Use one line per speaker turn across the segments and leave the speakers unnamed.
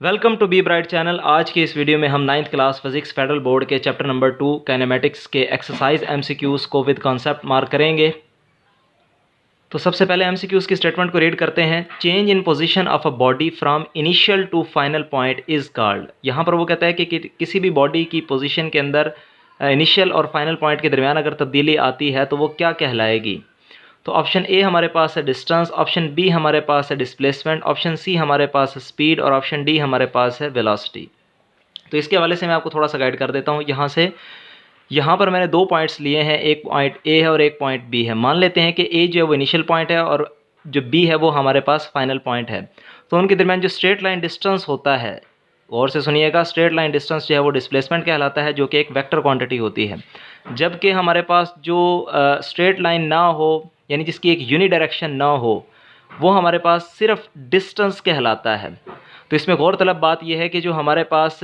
Welcome to Be Bright channel. आज की इस वीडियो में हम 9th class physics federal board के चैप्टर नंबर 2 काइनेमेटिक्स के एक्सरसाइज एमसीक्यूज को विद कॉन्सेप्ट मार्क करेंगे। तो सबसे पहले एमसीक्यूज की स्टेटमेंट को रीड करते हैं। Change in position of a body from initial to final point is called. यहाँ पर वो कहता है कि किसी भी बॉडी की पोजीशन के अंदर इनिशियल और फाइनल पॉइंट के दरमियान अगर तब्दीली आती है तो वो क्या कहलाएगी। तो ऑप्शन ए हमारे पास है डिस्टेंस, ऑप्शन बी हमारे पास है डिस्प्लेसमेंट, ऑप्शन सी हमारे पास है स्पीड और ऑप्शन डी हमारे पास है वेलोसिटी। तो इसके हवाले से मैं आपको थोड़ा सा गाइड कर देता हूँ। यहाँ पर मैंने दो पॉइंट्स लिए हैं, एक पॉइंट ए है और एक पॉइंट बी है। मान लेते हैं कि ए जो है वो इनिशियल पॉइंट है और जो बी है वो हमारे पास फाइनल पॉइंट है। तो उनके दरमियान जो स्ट्रेट लाइन डिस्टेंस होता है, गौर से सुनिएगा, स्ट्रेट लाइन डिस्टेंस जो है वो डिस्प्लेसमेंट कहलाता है, जो कि एक वेक्टर क्वांटिटी होती है। जबकि हमारे पास जो स्ट्रेट लाइन ना हो, यानी जिसकी एक यूनि डायरेक्शन ना हो, वो हमारे पास सिर्फ डिस्टेंस कहलाता है। तो इसमें गौरतलब बात यह है कि जो हमारे पास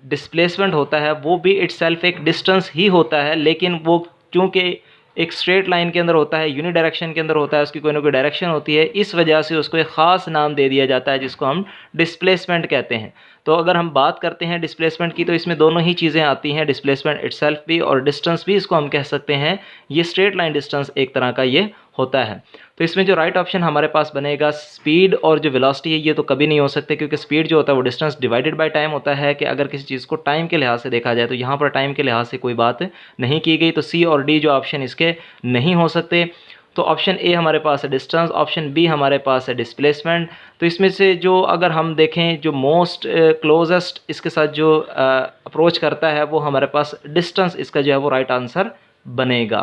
डिस्प्लेसमेंट होता है वो भी इटसेल्फ एक डिस्टेंस ही होता है, लेकिन वो क्योंकि एक स्ट्रेट लाइन के अंदर होता है, यूनि डायरेक्शन के अंदर होता है, उसकी कोई ना कोई डायरेक्शन होती है, इस वजह से उसको एक ख़ास नाम दे दिया जाता है जिसको हम डिस्प्लेसमेंट कहते हैं। तो अगर हम बात करते हैं डिस्प्लेसमेंट की तो इसमें दोनों ही चीज़ें आती हैं, डिस्प्लेसमेंट इटसेल्फ भी और डिस्टेंस भी इसको हम कह सकते हैं। ये स्ट्रेट लाइन डिस्टेंस एक तरह का ये होता है। तो इसमें जो राइट ऑप्शन हमारे पास बनेगा स्पीड, और जो वेलोसिटी है ये तो कभी नहीं हो सकते, क्योंकि स्पीड जो होता है वो डिस्टेंस डिवाइडेड बाय टाइम होता है। कि अगर किसी चीज़ को टाइम के लिहाज से देखा जाए तो यहाँ पर टाइम के लिहाज से कोई बात नहीं की गई, तो सी और डी जो ऑप्शन इसके नहीं हो सकते। तो ऑप्शन ए हमारे पास है डिस्टेंस, ऑप्शन बी हमारे पास है डिस्प्लेसमेंट। तो इसमें से जो अगर हम देखें जो मोस्ट क्लोजेस्ट इसके साथ जो अप्रोच करता है वो हमारे पास डिस्टेंस इसका जो है वो राइट आंसर बनेगा,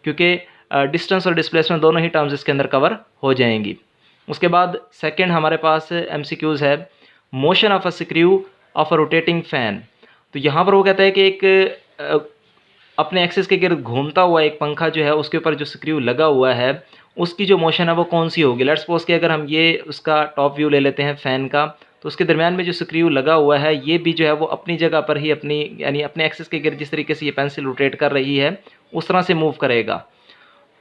क्योंकि डिस्टेंस और डिस्प्लेसमेंट दोनों ही टर्म्स इसके अंदर कवर हो जाएंगी। उसके बाद सेकंड हमारे पास एमसीक्यूज़ है, motion of a screw of a rotating fan. तो यहाँ पर वो कहता है कि एक अपने एक्सिस के गिर्द घूमता हुआ एक पंखा जो है उसके ऊपर जो स्क्रू लगा हुआ है उसकी जो मोशन है वो कौन सी होगी। लेट्स सपोज कि अगर हम ये उसका टॉप व्यू ले लेते हैं फ़ैन का, तो उसके दरमियान में जो स्क्रू लगा हुआ है ये भी जो है वो अपनी जगह पर ही अपनी यानी अपने एक्सिस के गिर्द जिस तरीके से ये पेंसिल रोटेट कर रही है उस तरह से मूव करेगा।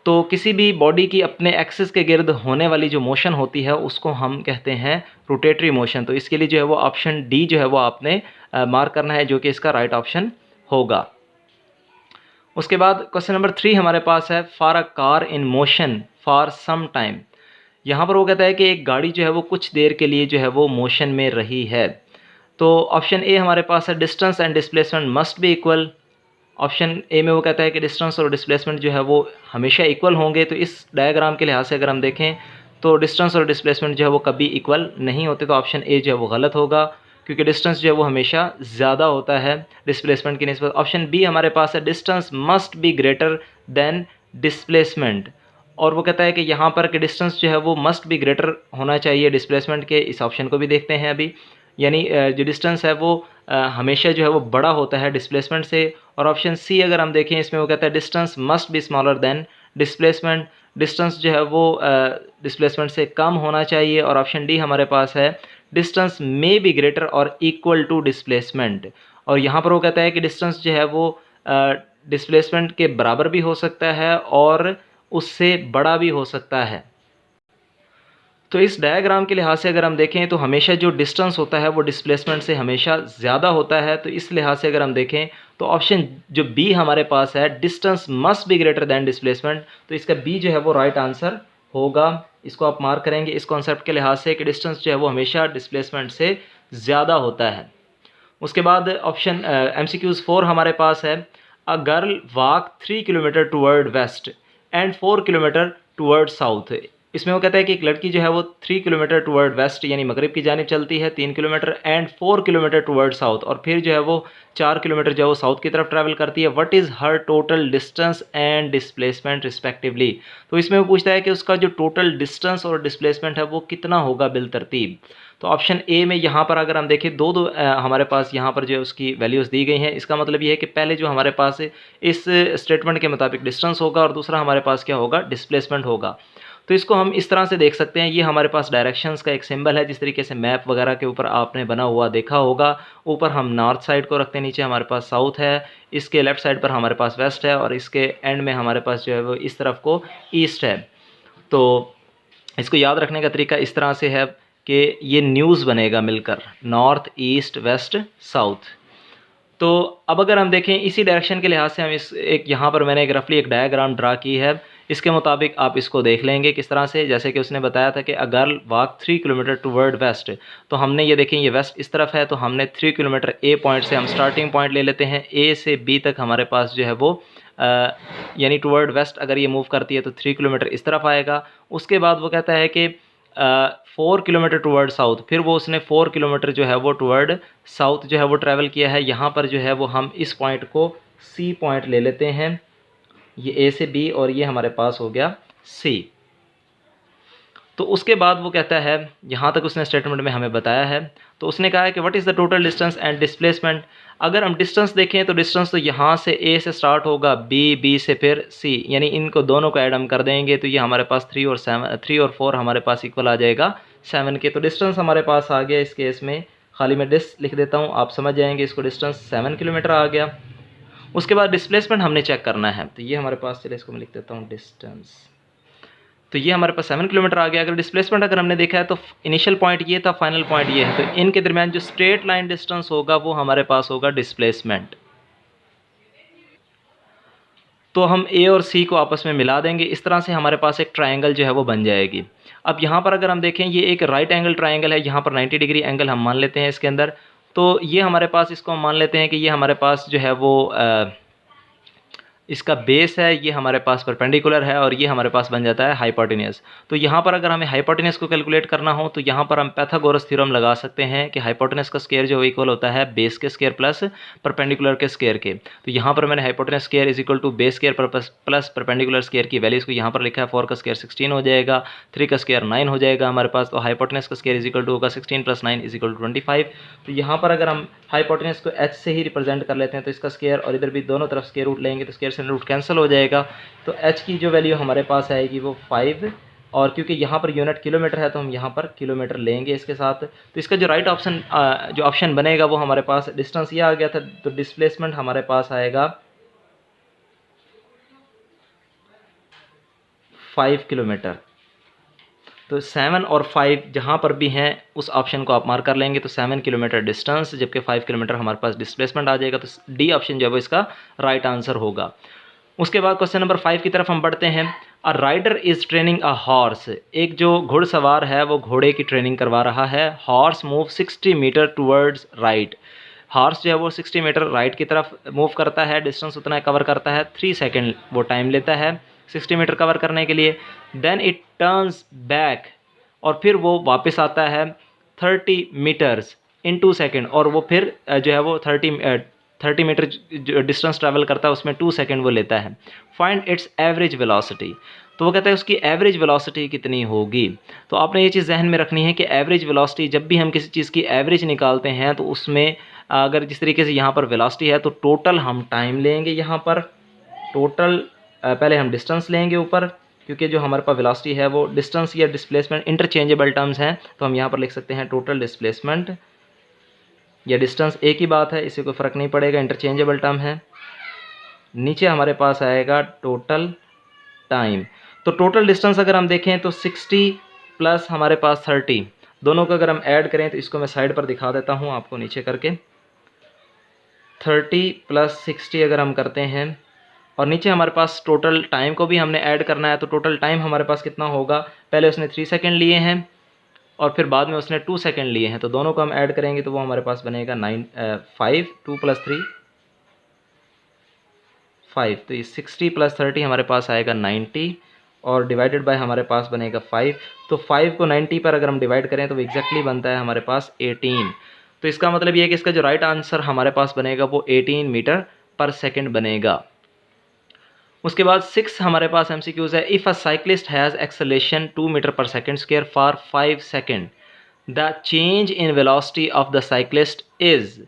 तो किसी भी बॉडी की अपने एक्सिस के गिर्द होने वाली जो मोशन होती है उसको हम कहते हैं रोटेटरी मोशन। तो इसके लिए जो है वो ऑप्शन डी जो है वो आपने मार्क करना है, जो कि इसका राइट ऑप्शन होगा। उसके बाद क्वेश्चन नंबर 3 हमारे पास है, for a car in motion for some time. यहाँ पर वो कहता है कि एक गाड़ी जो है वो कुछ देर के लिए जो है वो मोशन में रही है। तो ऑप्शन ए हमारे पास है distance and displacement must be equal. Option A में वो कहता है कि डिस्टेंस और डिस्प्लेसमेंट जो है वो हमेशा इक्वल होंगे। तो इस डायग्राम के लिहाज से अगर हम देखें तो डिस्टेंस और डिस्प्लेसमेंट जो है वो कभी इक्वल नहीं होते। तो ऑप्शन ए जो है वो गलत होगा, क्योंकि डिस्टेंस जो है वो हमेशा ज़्यादा होता है डिस्प्लेसमेंट की निस्बत। ऑप्शन बी हमारे पास है, distance must be greater than displacement. और वो कहता है कि यहाँ पर कि डिस्टेंस जो है वो मस्ट बी ग्रेटर होना चाहिए डिस्प्लेसमेंट के। इस ऑप्शन को भी देखते हैं अभी, यानी जो डिस्टेंस है वो हमेशा जो है वो बड़ा होता है डिस्प्लेसमेंट से। और ऑप्शन सी अगर हम देखें इसमें वो कहता है distance must be smaller than displacement, distance जो है वो डिस्प्लेसमेंट से कम होना चाहिए। और ऑप्शन डी हमारे पास है, डिस्टेंस मे बी ग्रेटर और इक्वल टू डिस्प्लेसमेंट। और यहाँ पर वो कहता है कि डिस्टेंस जो है वो डिस्प्लेसमेंट के बराबर भी हो सकता है और उससे बड़ा भी हो सकता है। तो इस डायग्राम के लिहाज से अगर हम देखें तो हमेशा जो डिस्टेंस होता है वो डिस्प्लेसमेंट से हमेशा ज़्यादा होता है। तो इस लिहाज से अगर हम देखें तो ऑप्शन जो बी हमारे पास है, distance must be greater than displacement, तो इसका बी जो है वो राइट आंसर होगा। इसको आप मार्क करेंगे इस कॉन्सेप्ट के लिहाज से कि डिस्टेंस जो है वो हमेशा डिस्प्लेसमेंट से ज़्यादा होता है। उसके बाद ऑप्शन MCQs 4 हमारे पास है, a girl walk 3 kilometre toward west and 4 kilometre toward south. इसमें वो कहता है कि एक लड़की जो है वो 3 किलोमीटर टूवर्ड वेस्ट यानी मगरिब की जानिब चलती है 3 kilometre, and 4 kilometre toward south, और फिर जो है वो 4 किलोमीटर जो है वो साउथ की तरफ ट्रैवल करती है। What is her total distance and displacement respectively. तो इसमें वो पूछता है कि उसका जो टोटल डिस्टेंस और डिस्प्लेसमेंट है वो कितना होगा बिल तरतीब। तो ऑप्शन ए में यहाँ पर अगर हम देखें दो हमारे पास यहाँ पर जो है उसकी वैल्यूज़ दी गई हैं। इसका मतलब ये है कि पहले जो हमारे पास इस स्टेटमेंट के मुताबिक डिस्टेंस होगा और दूसरा हमारे पास क्या होगा, डिस्प्लेसमेंट होगा। तो इसको हम इस तरह से देख सकते हैं, ये हमारे पास डायरेक्शंस का एक सिंबल है, जिस तरीके से मैप वगैरह के ऊपर आपने बना हुआ देखा होगा। ऊपर हम नॉर्थ साइड को रखते हैं, नीचे हमारे पास साउथ है, इसके लेफ़्ट साइड पर हमारे पास वेस्ट है और इसके एंड में हमारे पास जो है वो इस तरफ को ईस्ट है। तो इसको याद रखने का तरीका इस तरह से है कि ये न्यूज़ बनेगा मिलकर, नॉर्थ ईस्ट वेस्ट साउथ। तो अब अगर हम देखें इसी डायरेक्शन के लिहाज से हम इस एक यहाँ पर मैंने एक रफली एक डायग्राम ड्रा की है, इसके मुताबिक आप इसको देख लेंगे किस तरह से। जैसे कि उसने बताया था कि a girl walk 3 kilometre toward west, तो हमने ये देखें ये वेस्ट इस तरफ है, तो हमने 3 किलोमीटर ए पॉइंट से हम स्टार्टिंग पॉइंट ले लेते हैं। ए से बी तक हमारे पास जो है वो यानी टूवर्ड वेस्ट अगर ये मूव करती है तो 3 किलोमीटर इस तरफ आएगा। उसके बाद वो कहता है कि 4 किलोमीटर टूवर्ड साउथ, फिर वो उसने 4 किलोमीटर जो है वो टूवर्ड साउथ जो है वो ट्रैवल किया है। यहाँ पर जो है वो हम इस पॉइंट को सी पॉइंट ले लेते हैं, ये ए से बी और ये हमारे पास हो गया सी। तो उसके बाद वो कहता है, यहाँ तक उसने स्टेटमेंट में हमें बताया है, तो उसने कहा है कि what is the total distance and displacement. अगर हम डिस्टेंस देखें तो डिस्टेंस तो यहाँ से ए से स्टार्ट होगा, बी से फिर सी, यानी इनको दोनों को ऐड हम कर देंगे तो ये हमारे पास 3 और 4 हमारे पास इक्वल आ जाएगा 7 के। तो डिस्टेंस हमारे पास आ गया, इस केस में खाली मैं डिस लिख देता हूँ, आप समझ जाएंगे इसको, डिस्टेंस 7 किलोमीटर आ गया। उसके बाद डिस्प्लेसमेंट हमने चेक करना है, तो ये हमारे पास, चलिए इसको मैं लिख देता हूँ डिस्टेंस, तो ये हमारे पास 7 किलोमीटर आ गया। अगर डिस्प्लेसमेंट अगर हमने देखा है तो इनिशियल पॉइंट ये था, फाइनल पॉइंट ये है, तो इनके दरमियान जो स्ट्रेट लाइन डिस्टेंस होगा वो हमारे पास होगा डिस्प्लेसमेंट। तो हम ए और सी को आपस में मिला देंगे, इस तरह से हमारे पास एक ट्रायंगल जो है वो बन जाएगी। अब यहाँ पर अगर हम देखें ये एक राइट एंगल ट्रायंगल है, यहाँ पर 90 डिग्री एंगल हम मान लेते हैं इसके अंदर। तो ये हमारे पास, इसको हम मान लेते हैं कि ये हमारे पास जो है वो इसका बेस है, ये हमारे पास परपेंडिकुलर है और ये हमारे पास बन जाता है हाइपोटेन्यूस। तो यहाँ पर अगर हमें हाइपोटेन्यूस को कैलकुलेट करना हो तो यहाँ पर हम पाइथागोरस थ्योरम लगा सकते हैं कि हाइपोटेन्यूस का स्क्वायर जो इक्वल होता है बेस के स्क्वायर प्लस परपेंडिकुलर के स्क्वायर के। तो यहाँ पर मैंने hypotenuse square is equal to base square plus perpendicular square की वैल्यूज़ को यहाँ पर लिखा है। 4 का स्क्वायर 16 हो जाएगा, 3 का स्क्वायर 9 हो जाएगा हमारे पास। तो हाइपोटेन्यूस का स्क्वायर इज इक्वल टू होगा 16 + 9 इज इक्वल टू 25। तो यहाँ पर अगर हम हाइपोटेन्यूस को h से ही रिप्रेजेंट कर लेते हैं तो इसका स्क्वायर और इधर भी दोनों तरफ स्क्वायर रूट लेंगे तो स्क्वायर से रूट कैंसिल हो जाएगा। तो h की जो वैल्यू हमारे पास आएगी वो 5, और क्योंकि यहाँ पर यूनिट किलोमीटर है तो हम यहाँ पर किलोमीटर लेंगे इसके साथ। तो इसका जो राइट ऑप्शन जो ऑप्शन बनेगा वो हमारे पास, डिस्टेंस ये आ गया था, तो डिस्प्लेसमेंट हमारे पास आएगा 5 किलोमीटर। तो 7 और 5 जहाँ पर भी हैं उस ऑप्शन को आप मार्क कर लेंगे। तो 7 किलोमीटर डिस्टेंस जबकि 5 किलोमीटर हमारे पास डिस्प्लेसमेंट आ जाएगा। तो डी ऑप्शन जो है वो इसका राइट आंसर होगा। उसके बाद क्वेश्चन नंबर 5 की तरफ हम बढ़ते हैं। A rider is training a horse, एक जो घुड़सवार है वो घोड़े की ट्रेनिंग करवा रहा है। Horse move 60 metre towards right, horse जो है वो 60 मीटर राइट की तरफ मूव करता है, डिस्टेंस उतना कवर करता है, 3 सेकेंड वो टाइम लेता है 60 मीटर कवर करने के लिए। देन इट टर्न्स बैक, और फिर वो वापस आता है 30 मीटर्स इन 2 सेकेंड, और वो फिर जो है वो 30 मीटर जो डिस्टेंस ट्रैवल करता है उसमें 2 सेकेंड वो लेता है। फाइंड इट्स एवरेज वेलोसिटी, तो वो कहता है उसकी एवरेज वेलोसिटी कितनी होगी। तो आपने ये चीज़ जहन में रखनी है कि एवरेज वेलोसिटी, जब भी हम किसी चीज़ की एवरेज निकालते हैं तो उसमें अगर जिस तरीके से यहाँ पर वेलोसिटी है तो टोटल हम टाइम लेंगे, यहाँ पर टोटल पहले हम डिस्टेंस लेंगे ऊपर, क्योंकि जो हमारे पास वेलोसिटी है वो डिस्टेंस या डिस्प्लेसमेंट इंटरचेंजेबल टर्म्स हैं, तो हम यहाँ पर लिख सकते हैं टोटल डिस्प्लेसमेंट या डिस्टेंस एक ही बात है, इससे कोई फ़र्क नहीं पड़ेगा, इंटरचेंजेबल टर्म है। नीचे हमारे पास आएगा टोटल टाइम। तो टोटल डिस्टेंस अगर हम देखें तो 60 प्लस हमारे पास 30, दोनों को अगर हम ऐड करें तो इसको मैं साइड पर दिखा देता हूँ आपको नीचे करके। 30 + 60 अगर हम करते हैं और नीचे हमारे पास टोटल टाइम को भी हमने ऐड करना है, तो टोटल टाइम हमारे पास कितना होगा, पहले उसने 3 सेकेंड लिए हैं और फिर बाद में उसने 2 सेकेंड लिए हैं, तो दोनों को हम ऐड करेंगे तो वो हमारे पास बनेगा 5, 2 + 3 5, तो ये 60 + 30 हमारे पास आएगा 90 और डिवाइडेड बाय हमारे पास बनेगा 5। तो 5 को 90 पर अगर हम डिवाइड करें तो वो एग्जैक्टली बनता है हमारे पास 18। तो इसका मतलब ये है कि इसका जो राइट आंसर हमारे पास बनेगा वो 18 मीटर पर सेकेंड बनेगा। उसके बाद 6 हमारे पास MCQs है। If a cyclist has acceleration 2 metre per second square for 5 second, the change in velocity of the cyclist is.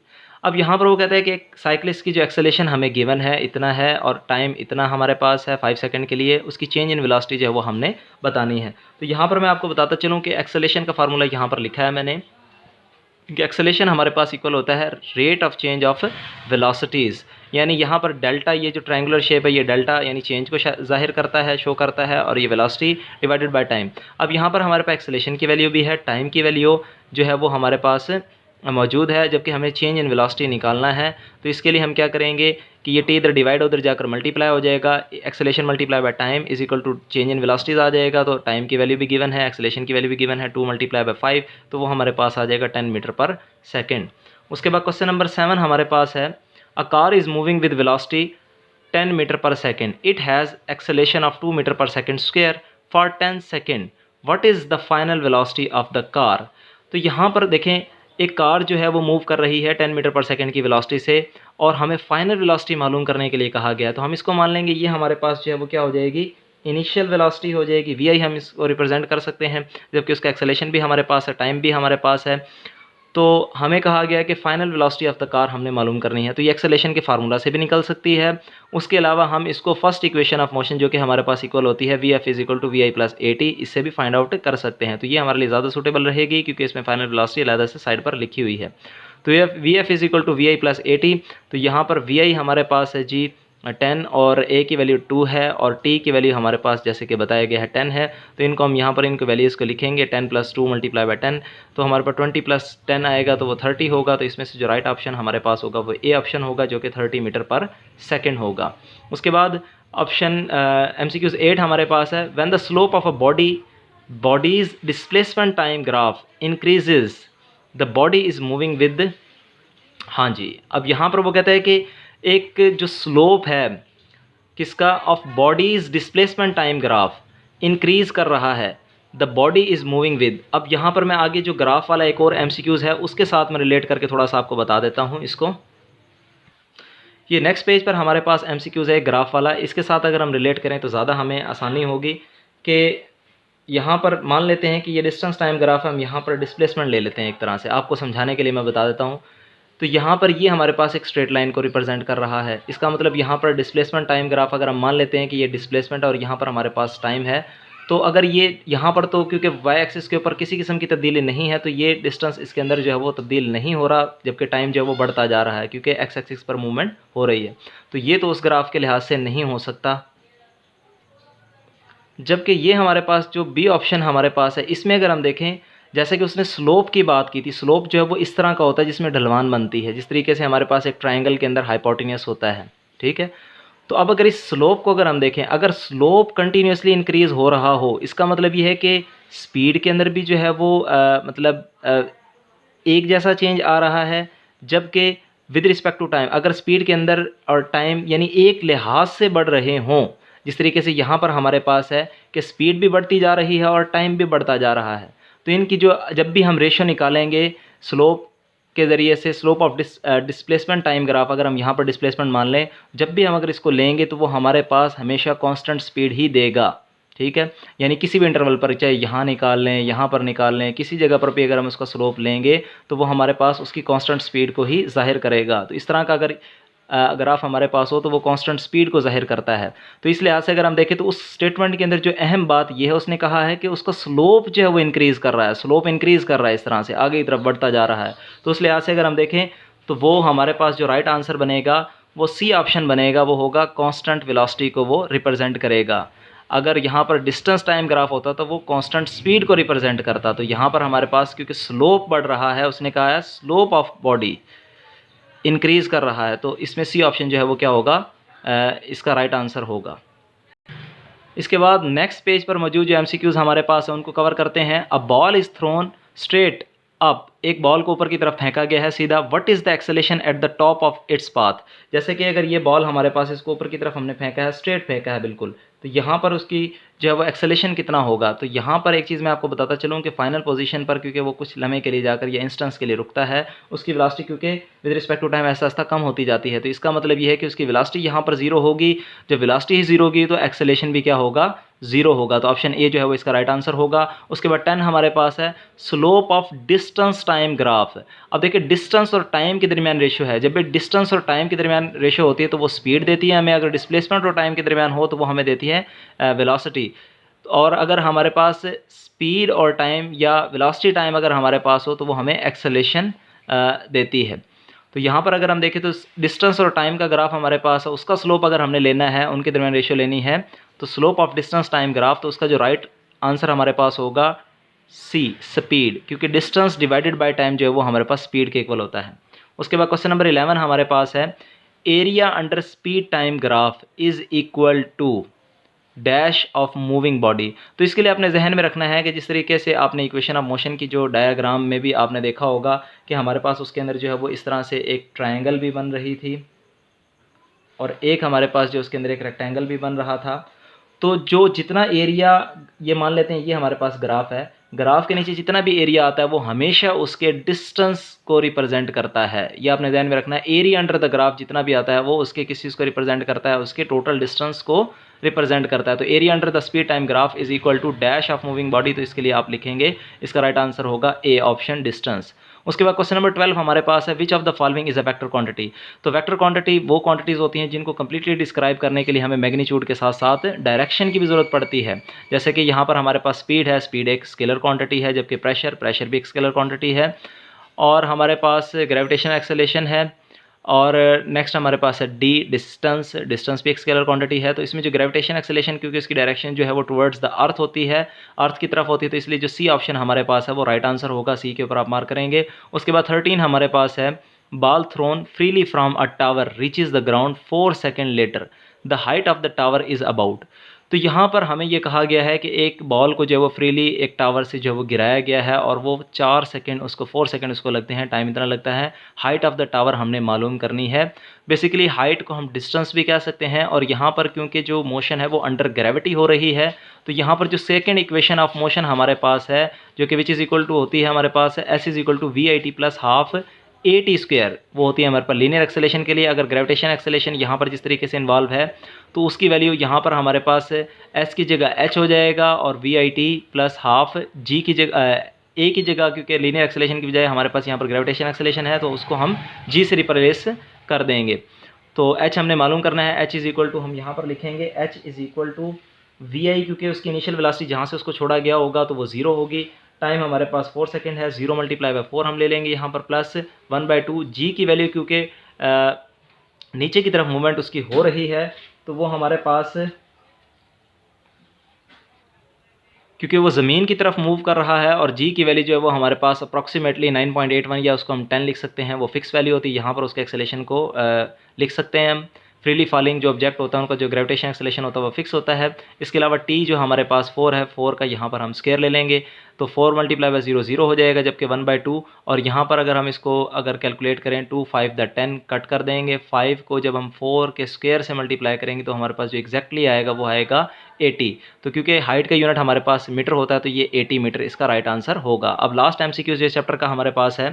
अब यहाँ पर वो कहता है कि एक साइक्लिस्ट की जो एक्सेलेरेशन हमें गिवन है इतना है और टाइम इतना हमारे पास है 5 सेकंड के लिए, उसकी चेंज इन वेलोसिटी जो है वो हमने बतानी है। तो यहाँ पर मैं आपको बताता चलूँ कि एक्सेलेरेशन का फार्मूला यहाँ पर लिखा है मैंने, कि एक्सेलेरेशन हमारे पास इक्वल होता है rate of change of velocities यानी यहाँ पर डेल्टा, ये जो ट्रायंगुलर शेप है ये डेल्टा यानी चेंज को ज़ाहिर करता है, शो करता है, और ये वेलोसिटी डिवाइडेड बाय टाइम। अब यहाँ पर हमारे पास एक्सेलेरेशन की वैल्यू भी है, टाइम की वैल्यू जो है वो हमारे पास मौजूद है, जबकि हमें चेंज इन वेलोसिटी निकालना है। तो इसके लिए हम क्या करेंगे कि ये टी इधर डिवाइड उधर जाकर मल्टीप्लाई हो जाएगा, acceleration multiply by time is equal to change in velocities आ जाएगा। तो टाइम की वैल्यू भी गिवन है, एक्सेलेरेशन की वैल्यू भी गिवन है, 2 मल्टीप्लाई बाय 5, तो वो हमारे पास आ जाएगा 10 मीटर पर सेकेंड। उसके बाद क्वेश्चन नंबर 7 हमारे पास है, a car is moving with velocity 10 metre per second, it has acceleration of 2 metre per second square for 10 second, what is the final velocity of the car. तो यहाँ पर देखें, एक कार जो है वो मूव कर रही है 10 मीटर पर सेकंड की वेलोसिटी से, और हमें फाइनल वेलोसिटी मालूम करने के लिए कहा गया है। तो हम इसको मान लेंगे ये हमारे पास जो है वो क्या हो जाएगी, इनिशियल वेलोसिटी हो जाएगी, वी आई हम इसको रिप्रेजेंट कर सकते हैं, जबकि उसका एक्सेलेरेशन भी हमारे पास है, टाइम भी हमारे पास है। तो हमें कहा गया है कि final velocity of the car हमने मालूम करनी है, तो ये एक्सेलेरेशन के फार्मूला से भी निकल सकती है। उसके अलावा हम इसको फर्स्ट इक्वेशन ऑफ मोशन जो कि हमारे पास इक्वल होती है v f is equal to we i plus a t, इससे भी फाइंड आउट कर सकते हैं। तो ये हमारे लिए ज़्यादा सूटेबल रहेगी क्योंकि इसमें फाइनल वेलोसिटी अलग से साइड पर लिखी हुई है। तो ये v f is equal to we i plus a t, तो यहाँ पर वी आई हमारे पास है जी 10 और ए की वैल्यू 2 है और टी की वैल्यू हमारे पास जैसे कि बताया गया है 10 है। तो इनको हम यहाँ पर इनको वैल्यूज़ को लिखेंगे 10 + 2 मल्टीप्लाई बाय 10, तो हमारे पास 20 + 10 आएगा, तो वो 30 होगा। तो इसमें से जो राइट ऑप्शन हमारे पास होगा वो ए ऑप्शन होगा, जो कि 30 मीटर पर सेकेंड होगा। उसके बाद ऑप्शन MCQ 8 हमारे पास है, when the slope of a bodies displacement time graph increases the body is moving with, हाँ जी, अब यहाँ पर वो कहता है कि एक जो स्लोप है किसका, of bodies displacement time graph increase कर रहा है, the body is moving with. अब यहाँ पर मैं आगे जो ग्राफ वाला एक और MCQs है उसके साथ मैं रिलेट करके थोड़ा सा आपको बता देता हूँ इसको। ये नेक्स्ट पेज पर हमारे पास MCQs है ग्राफ वाला, इसके साथ अगर हम रिलेट करें तो ज़्यादा हमें आसानी होगी। कि यहाँ पर मान लेते हैं कि ये डिस्टेंस टाइम ग्राफ है, हम यहाँ पर डिस्प्लेसमेंट ले लेते हैं, एक तरह से आपको समझाने के लिए मैं बता देता हूँ। तो यहाँ पर ये हमारे पास एक स्ट्रेट लाइन को रिप्रेजेंट कर रहा है, इसका मतलब यहाँ पर डिस्प्लेसमेंट टाइम ग्राफ अगर हम मान लेते हैं कि ये डिस्प्लेसमेंट और यहाँ पर हमारे पास टाइम है, तो अगर ये यहाँ पर तो क्योंकि वाई एक्सिस के ऊपर किसी किस्म की तब्दीली नहीं है, तो ये डिस्टेंस इसके अंदर जो है वो तब्दील नहीं हो रहा, जबकि टाइम जो है वो बढ़ता जा रहा है क्योंकि एक्स एक्सिस पर मूवमेंट हो रही है। तो ये तो उस ग्राफ के लिहाज से नहीं हो सकता। जबकि ये हमारे पास जो बी ऑप्शन हमारे पास है, इसमें अगर हम देखें, जैसे कि उसने स्लोप की बात की थी, स्लोप जो है वो इस तरह का होता है जिसमें ढलवान बनती है, जिस तरीके से हमारे पास एक ट्रायंगल के अंदर हाइपोटेन्यूस होता है, ठीक है। तो अब अगर इस स्लोप को अगर हम देखें, अगर स्लोप कंटिन्यूसली इंक्रीज़ हो रहा हो, इसका मतलब ये है कि स्पीड के अंदर भी जो है वो एक जैसा चेंज आ रहा है, जबकि विद रिस्पेक्ट टू टाइम अगर स्पीड के अंदर और टाइम यानी एक लिहाज से बढ़ रहे हों, जिस तरीके से यहाँ पर हमारे पास है कि स्पीड भी बढ़ती जा रही है और टाइम भी बढ़ता जा रहा है, तो इनकी जो जब भी हम रेशो निकालेंगे स्लोप के ज़रिए से, slope of displacement time graph अगर हम यहाँ पर डिस्प्लेसमेंट मान लें, जब भी हम अगर इसको लेंगे तो वो हमारे पास हमेशा कांस्टेंट स्पीड ही देगा, ठीक है। यानी किसी भी इंटरवल पर, चाहे यहाँ निकाल लें, यहाँ पर निकाल लें, किसी जगह पर भी अगर हम उसका स्लोप लेंगे तो वो हमारे पास उसकी कांस्टेंट स्पीड को ही जाहिर करेगा। तो इस तरह का अगर ग्राफ हमारे पास हो तो वो कांस्टेंट स्पीड को जाहिर करता है। तो इस लिहाज से अगर हम देखें तो उस स्टेटमेंट के अंदर जो अहम बात ये है, उसने कहा है कि उसका स्लोप जो है वो इंक्रीज़ कर रहा है, स्लोप इंक्रीज़ कर रहा है, इस तरह से आगे की तरफ बढ़ता जा रहा है। तो उस लिहाज से अगर हम देखें तो वो हमारे पास जो राइट आंसर बनेगा वो सी ऑप्शन बनेगा, वो होगा कांस्टेंट वेलोसिटी को वो रिप्रेजेंट करेगा। अगर यहाँ पर डिस्टेंस टाइम ग्राफ होता तो वो कांस्टेंट स्पीड को रिप्रेजेंट करता। तो यहाँ पर हमारे पास क्योंकि स्लोप बढ़ रहा है, उसने कहा है स्लोप ऑफ बॉडी इंक्रीज़ कर रहा है, तो इसमें सी ऑप्शन जो है वो क्या होगा, इसका राइट आंसर होगा। इसके बाद नेक्स्ट पेज पर मौजूद जो MCQs हमारे पास है उनको कवर करते हैं। A ball is thrown straight up, एक बॉल को ऊपर की तरफ फेंका गया है सीधा, what is the acceleration at the top of its path. जैसे कि अगर ये बॉल हमारे पास, इसको ऊपर की तरफ हमने फेंका है, स्ट्रेट फेंका है बिल्कुल, तो यहाँ पर उसकी जो है वो एक्सेलेरेशन कितना होगा। तो यहाँ पर एक चीज़ मैं आपको बताता चलूँ कि फाइनल पोजीशन पर क्योंकि वो कुछ लम्हे के लिए जाकर या इंस्टेंस के लिए रुकता है, उसकी वेलोसिटी क्योंकि विद रिस्पेक्ट टू टाइम ऐसा ऐसा कम होती जाती है, तो इसका मतलब ये है कि उसकी वेलोसिटी यहाँ पर जीरो होगी। जब वेलोसिटी ही जीरो होगी तो एक्सेलेरेशन भी क्या होगा, जीरो होगा। तो ऑप्शन ए जो है वो इसका राइट आंसर होगा। उसके बाद 10 हमारे पास है slope of distance time graph. अब देखिए डिस्टेंस और टाइम के दरमियान रेशो है, जब भी डिस्टेंस और टाइम के दरमियान रेशो होती है तो वो स्पीड देती है हमें, अगर डिस्प्लेसमेंट और टाइम के दरमियान हो तो वो हमें देती है वेलोसिटी। और अगर हमारे पास स्पीड और टाइम या वेलोसिटी टाइम अगर हमारे पास हो तो वो हमें एक्सेलेरेशन देती है। तो यहाँ पर अगर हम देखें तो डिस्टेंस और टाइम का ग्राफ हमारे पास है, उसका स्लोप अगर हमने लेना है, उनके दरमियान रेशियो लेनी है, तो slope of distance time graph, तो उसका जो राइट आंसर हमारे पास होगा सी, स्पीड, क्योंकि डिस्टेंस डिवाइडेड बाय टाइम जो है वो हमारे पास स्पीड के इक्वल होता है। उसके बाद क्वेश्चन नंबर 11 हमारे पास है, area under speed time graph is equal to dash of moving body. तो इसके लिए आपने जहन में रखना है कि जिस तरीके से आपने इक्वेशन ऑफ मोशन की जो डायग्राम में भी आपने देखा होगा कि हमारे पास उसके अंदर जो है वो इस तरह से एक ट्रायंगल भी बन रही थी और एक हमारे पास जो उसके अंदर एक रेक्टेंगल भी बन रहा था। तो जो जितना एरिया, ये मान लेते हैं ये हमारे पास ग्राफ है, ग्राफ के नीचे जितना भी एरिया आता है वो हमेशा उसके डिस्टेंस को रिप्रेजेंट करता है। ये आपने ध्यान में रखना है, एरिया अंडर द ग्राफ जितना भी आता है वो उसके किस चीज़ को रिप्रेजेंट करता है, उसके टोटल डिस्टेंस को रिप्रेजेंट करता है। तो area under the speed time graph is equal to dash of moving body, तो इसके लिए आप लिखेंगे, इसका राइट आंसर होगा ए ऑप्शन, डिस्टेंस। उसके बाद क्वेश्चन नंबर 12 हमारे पास है, which of the following is a vector quantity. तो वेक्टर क्वांटिटी वो क्वांटिटीज़ होती हैं जिनको कंप्लीटली डिस्क्राइब करने के लिए हमें मैग्नीट्यूड के साथ साथ डायरेक्शन की भी ज़रूरत पड़ती है। जैसे कि यहाँ पर हमारे पास स्पीड है, स्पीड एक स्केलर क्वांटिटी है, जबकि प्रेशर भी एक स्केलर क्वांटिटी है, और हमारे पास ग्रेविटेशनल एक्सेलरेशन है, और नेक्स्ट हमारे पास है डी, डिस्टेंस भी एक स्केलर क्वांटिटी है। तो इसमें जो ग्रेविटेशन एक्सेलरेशन, क्योंकि उसकी डायरेक्शन जो है वो टुवर्ड्स द अर्थ होती है, अर्थ की तरफ होती है, तो इसलिए जो सी ऑप्शन हमारे पास है वो राइट आंसर होगा, सी के ऊपर आप मार्क करेंगे। उसके बाद 13 हमारे पास है, ball thrown freely from a tower reaches the ground 4 second later, the height of the tower is about. तो यहाँ पर हमें ये कहा गया है कि एक बॉल को जो है वो फ्रीली एक टावर से जो है वो गिराया गया है और वो 4 सेकेंड उसको 4 सेकेंड उसको लगते हैं, टाइम इतना लगता है। हाइट ऑफ द टावर हमने मालूम करनी है। बेसिकली हाइट को हम डिस्टेंस भी कह सकते हैं, और यहाँ पर क्योंकि जो मोशन है वो अंडर ग्रेविटी हो रही है, तो यहाँ पर जो सेकेंड इक्वेशन ऑफ मोशन हमारे पास है, जो कि विच इज़ इक्वल टू होती है हमारे पास S is equal to we I T plus half A T square, वो होती है हमारे पास लीनियर एक्सेलेरेशन के लिए। अगर ग्रेविटेशन एक्सेलेरेशन यहाँ पर जिस तरीके से इन्वॉल्व है तो उसकी वैल्यू यहाँ पर हमारे पास एस की जगह एच हो जाएगा, और V I T plus half G की जगह ए की जगह, क्योंकि लीनियर एक्सेलेरेशन की बजाय हमारे पास यहाँ पर ग्रेविटेशन एक्सेलेरेशन है, तो उसको हम जी से रिप्लेस कर देंगे। तो एच हमने मालूम करना है, एच इज़ इक्वल टू हम यहाँ पर लिखेंगे H is equal to we I, क्योंकि उसकी इनिशियल वेलोसिटी जहाँ से उसको छोड़ा गया होगा तो वो 0 होगी। टाइम हमारे पास 4 सेकेंड है, 0 मल्टीप्लाई बाय 4 हम ले लेंगे यहाँ पर, प्लस 1/2 जी की वैल्यू, क्योंकि नीचे की तरफ मूवमेंट उसकी हो रही है, तो वो हमारे पास, क्योंकि वो ज़मीन की तरफ मूव कर रहा है, और जी की वैल्यू जो है वो हमारे पास अप्रॉक्सीमेटली 9.81, या उसको हम 10 लिख सकते हैं, वो फिक्स वैल्यू होती है। यहाँ पर उसके एक्सेलेरेशन को लिख सकते हैं हम। फ्रीली फॉलिंग जो ऑब्जेक्ट होता है उनका जो ग्रेविटेशन एक्सेलेरेशन होता है वो फिक्स होता है। इसके अलावा टी जो हमारे पास 4 है, 4 का यहाँ पर हम स्क्वायर ले लेंगे, तो 4 मल्टीप्लाई बाय 0 0 हो जाएगा, जबकि 1/2, और यहाँ पर अगर हम इसको अगर कैलकुलेट करें 2 5 द 10 कट कर देंगे। 5 को जब हम 4 के स्क्वायर से मल्टीप्लाई करेंगे तो हमारे पास जो एग्जैक्टली आएगा वो आएगा 80। तो क्योंकि हाइट का यूनिट हमारे पास मीटर होता है, तो ये 80 मीटर इसका राइट आंसर होगा। अब लास्ट MCQ इस चैप्टर का हमारे पास है,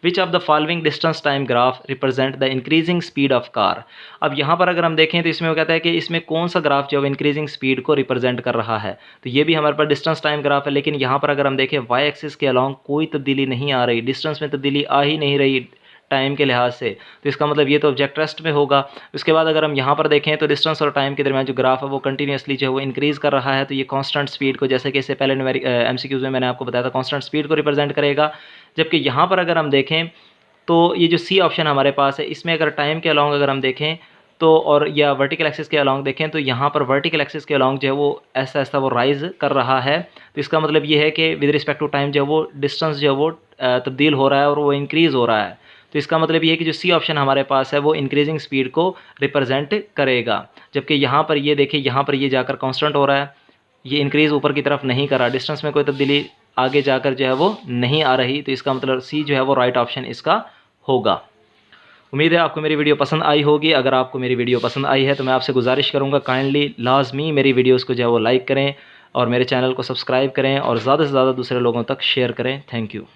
which of the following distance time graph represent the increasing speed of car. अब यहाँ पर अगर हम देखें तो इसमें वो कहता है कि इसमें कौन सा ग्राफ जो है इंक्रीजिंग स्पीड को रिप्रेजेंट कर रहा है। तो ये भी हमारे पास डिस्टेंस टाइम ग्राफ है, लेकिन यहाँ पर अगर हम देखें वाई एक्सिस के अलॉन्ग कोई तब्दीली नहीं आ रही, डिस्टेंस में तब्दीली आ ही नहीं रही टाइम के लिहाज से, तो इसका मतलब ये तो ऑब्जेक्ट रेस्ट में होगा। उसके बाद अगर हम यहाँ पर देखें तो डिस्टेंस और टाइम के दरमियान जो ग्राफ है वो कंटिन्यूसली जो है वो इंक्रीज़ कर रहा है, तो ये कांस्टेंट स्पीड को, जैसे कि इससे पहले MCQs में मैंने आपको बताया था, कांस्टेंट स्पीड को रिप्रेजेंट करेगा। जबकि यहाँ पर अगर हम देखें तो ये जो सी ऑप्शन हमारे पास है, इसमें अगर टाइम के अलॉन्ग अगर हम देखें तो, और या वर्टिकल एक्सिस के अलॉन्ग देखें, तो यहाँ पर वर्टिकल एक्सिस के अलॉन्ग जो है वो ऐसा ऐसा वो राइज कर रहा है। तो इसका मतलब ये है कि विद रिस्पेक्ट टू टाइम जो है वो डिस्टेंस जो है वो तब्दील हो रहा है और वो इंक्रीज़ हो रहा है। तो इसका मतलब ये है कि जो सी ऑप्शन हमारे पास है वो इंक्रीजिंग स्पीड को रिप्रेजेंट करेगा। जबकि यहाँ पर ये देखिए, यहाँ पर ये जाकर कांस्टेंट हो रहा है, ये इंक्रीज़ ऊपर की तरफ नहीं कर रहा, डिस्टेंस में कोई तब्दीली आगे जाकर जो है वो नहीं आ रही। तो इसका मतलब सी जो है वो राइट ऑप्शन इसका होगा। उम्मीद है आपको मेरी वीडियो पसंद आई होगी। अगर आपको मेरी वीडियो पसंद आई है तो मैं आपसे गुजारिश करूँगा, काइंडली लाजमी मेरी वीडियोस को जो है वो लाइक करें और मेरे चैनल को सब्सक्राइब करें और ज़्यादा से ज़्यादा दूसरे लोगों तक शेयर करें। Thank you.